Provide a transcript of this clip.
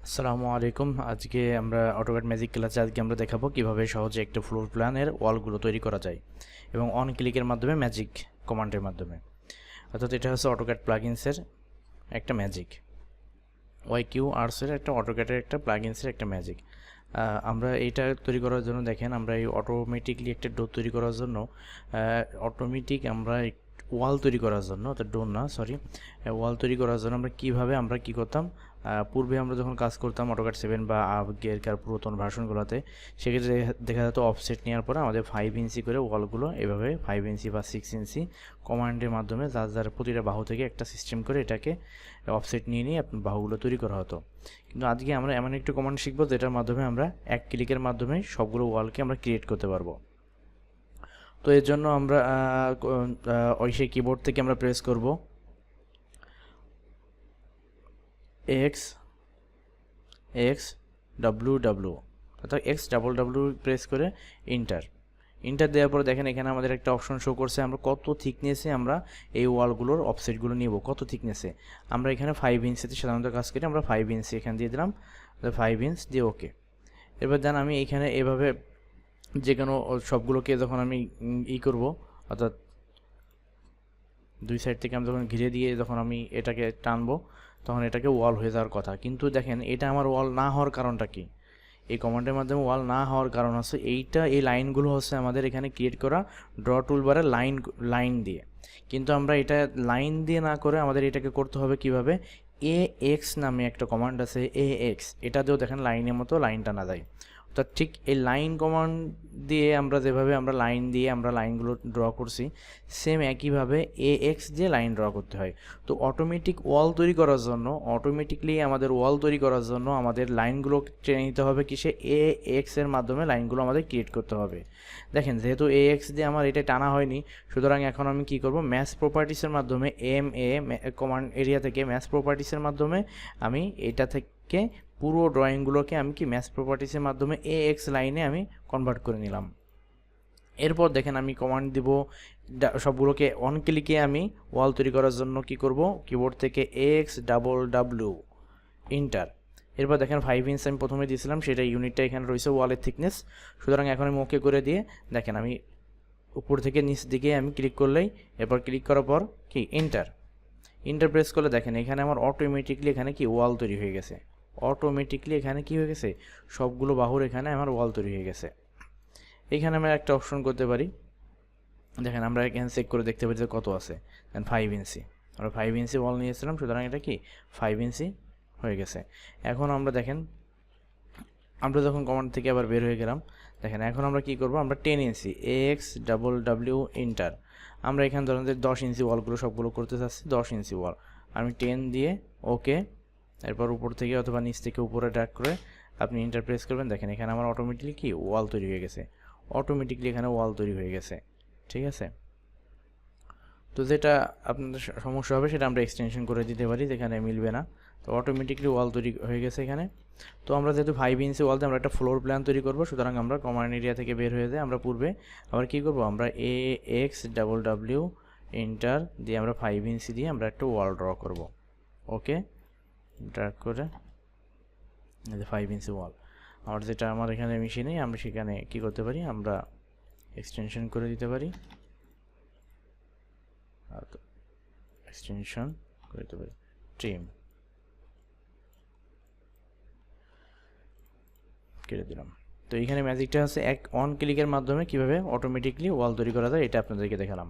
আসসালামু আলাইকুম। আজকে আমরা অটোক্যাড ম্যাজিক ক্লাসে আমরা দেখাবো কিভাবে সহজে একটা ফ্লোর প্ল্যানের ওয়ালগুলো তৈরি করা যায় এবং অন ক্লিকের মাধ্যমে ম্যাজিক কমান্ডের মাধ্যমে। অর্থাৎ এটা হচ্ছে অটোক্যাড প্লাগইনসের একটা ম্যাজিক, ওয়াইকিউ আর্টসের একটা অটোক্যাডের একটা প্লাগইনসের একটা ম্যাজিক। আমরা এইটা তৈরি করার জন্য দেখেন, আমরা এই অটোমেটিকলি একটা ডোর তৈরি করার জন্য আমরা ওয়াল তৈরি করার জন্য, অর্থাৎ ডোর না, সরি, ওয়াল তৈরি করার জন্য আমরা কি করতাম, পূর্বে আমরা যখন কাজ করতাম অটোক্যাড 7 বা আগেরকার পুরাতন ভার্সনগুলোতে, সেক্ষেত্রে দেখা যেত অফসেট নেওয়ার পরে আমাদের 5 ইঞ্চি করে ওয়ালগুলো এভাবে 5 ইঞ্চি বা 6 ইঞ্চি কমান্ডের মাধ্যমে যার প্রতিটা বাহু থেকে একটা সিস্টেম করে এটাকে অফসেট নিয়ে আপনার বাহুগুলো তৈরি করা হতো। কিন্তু আজকে আমরা এমন একটি কমান্ড শিখব যেটার মাধ্যমে আমরা এক ক্লিকের মাধ্যমে সবগুলো ওয়ালকে আমরা ক্রিয়েট করতে পারবো। তো এর জন্য আমরা ওই সেই কিবোর্ড থেকে আমরা প্রেস করব XXWW, অর্থাৎ XWW প্রেস করে ইন্টার দেওয়ার পরে দেখেন এখানে আমাদের একটা অপশন শো করছে আমরা কত থিকনেসে আমরা এই ওয়ালগুলোর অফসেটগুলো নিব, কত থিকনেসে। আমরা এখানে 5 ইঞ্চিতে সাধারণত কাজ করি, আমরা 5 ইঞ্চি এখানে দিয়ে দিলাম, 5 ইঞ্চ দিয়ে ওকে। এবার দেন আমি এখানে এভাবে যে কোনো সবগুলোকে যখন আমি করব, অর্থাৎ দুই সাইড থেকে আমি যখন ঘিরে দিয়ে যখন আমি এটাকে টানবো, তখন এটাকে ওয়াল হয়ে যাওয়ার কথা। কিন্তু দেখেন এটা আমার ওয়াল না হওয়ার কারণটা কি? এই কমান্ডের মাধ্যমে ওয়াল না হওয়ার কারণ হচ্ছে এই লাইনগুলো হচ্ছে আমাদের এখানে ক্রিয়েট করা ড্র টুলবারে লাইন দিয়ে। কিন্তু আমরা এটা লাইন দিয়ে না করে আমাদের এটাকে করতে হবে কিভাবে? AX নামে একটা কমান্ড আছে, AX, এটা দিয়েও দেখেন লাইনের মতো লাইন টানা যায়। অর্থাৎ ঠিক এই লাইন কমান্ড দিয়ে আমরা যেভাবে আমরা লাইন দিয়ে আমরা লাইনগুলো ড্র করছি, সেম একইভাবে AX দিয়ে লাইন ড্র করতে হয়। তো অটোমেটিকলি আমাদের ওয়াল তৈরি করার জন্য আমাদের লাইনগুলো টেনে নিতে হবে কিসে? AX এর মাধ্যমে লাইনগুলো আমাদের ক্রিয়েট করতে হবে। দেখেন যেহেতু AX দিয়ে আমার এটা টানা হয়নি, সুতরাং এখন আমি কি করব? ম্যাথ প্রপার্টিসের মাধ্যমে কমান্ড এরিয়া থেকে ম্যাথ প্রপার্টিসের মাধ্যমে আমি এটা থেকে পুরো ড্রয়িংগুলোকে আমি কি ম্যাথ প্রপার্টিসের মাধ্যমে AX লাইনে আমি কনভার্ট করে নিলাম। এরপর দেখেন আমি কমান্ড দিব সবগুলোকে অন ক্লিকে আমি ওয়াল তৈরি করার জন্য কি করব? কিবোর্ড থেকে XWW ইন্টার। এরপর দেখেন 5 ইঞ্চ আমি প্রথমে দিয়েছিলাম, সেটা ইউনিটটা এখানে রয়েছে ওয়ালের থিকনেস। সুতরাং এখন আমি ওকে করে দিয়ে দেখেন আমি উপর থেকে নিচ দিকে আমি ক্লিক করলেই, এরপর ক্লিক করার পর কি ইন্টার প্রেস করলে দেখেন এখানে আমার অটোমেটিকলি এখানে কি ওয়াল তৈরি হয়ে গেছে। এখানে কি হয়ে গেছে? সবগুলো বাহুর এখানে আমার ওয়াল তৈরি হয়ে গেছে। এখানে আমরা একটা অপশন করতে পারি, দেখেন আমরা এখানে চেক করে দেখতে পারি যে কত আছে। দেন 5 ইঞ্চি, আমরা 5 ইঞ্চি ওয়াল নিয়েছিলাম, সুতরাং এটা কি 5 ইঞ্চি হয়ে গেছে। এখন আমরা দেখেন আমরা যখন কমান্ড থেকে আবার বের হয়ে গেলাম, দেখেন এখন আমরা কি করব? আমরা 10 ইঞ্চি XWW ইন্টার। আমরা এখানে ধরেন যে 10 ইঞ্চি ওয়ালগুলো সবগুলো করতে চাচ্ছি, 10 ইঞ্চি ওয়াল আমি 10 দিয়ে ওকে। এরপর উপর থেকে অথবা নিচ থেকে উপরে ড্র্যাগ করে আপনি ইন্টার প্রেস করবেন, দেখেন এখানে আমার অটোমেটিকলি কি ওয়াল তৈরি হয়ে গেছে। ঠিক আছে। তো যেটা আপনাদের সমস্যা হবে সেটা আমরা এক্সটেনশন করে দিতে পারি, যেখানে মিলবে না। তো অটোমেটিকলি ওয়াল তৈরি হয়ে গেছে এখানে। তো আমরা যেহেতু 5 ইঞ্চি ওয়াল দিয়ে আমরা একটা ফ্লোর প্ল্যান তৈরি করব, সুতরাং আমরা কমান্ড এরিয়া থেকে বের হয়ে যাই। আমরা পূর্বে আবার কি করব? আমরা AXWW এন্টার দিয়ে আমরা 5 ইঞ্চি দিয়ে আমরা একটা ওয়াল ড্র করব। ওকে, ড্র্যাগ করে 5 ইঞ্চি ওয়াল আর যেটা আমার এখানে মেশিনে, আমরা সেখানে কি করতে পারি? আমরা এক্সটেনশন করে দিতে পারি, ট্রিম কেটে দিলাম। তো এখানে ম্যাজিকটা হচ্ছে এক অন ক্লিকের মাধ্যমে কিভাবে অটোমেটিকলি ওয়াল তৈরি করা যায়, এটা আপনাদেরকে দেখালাম।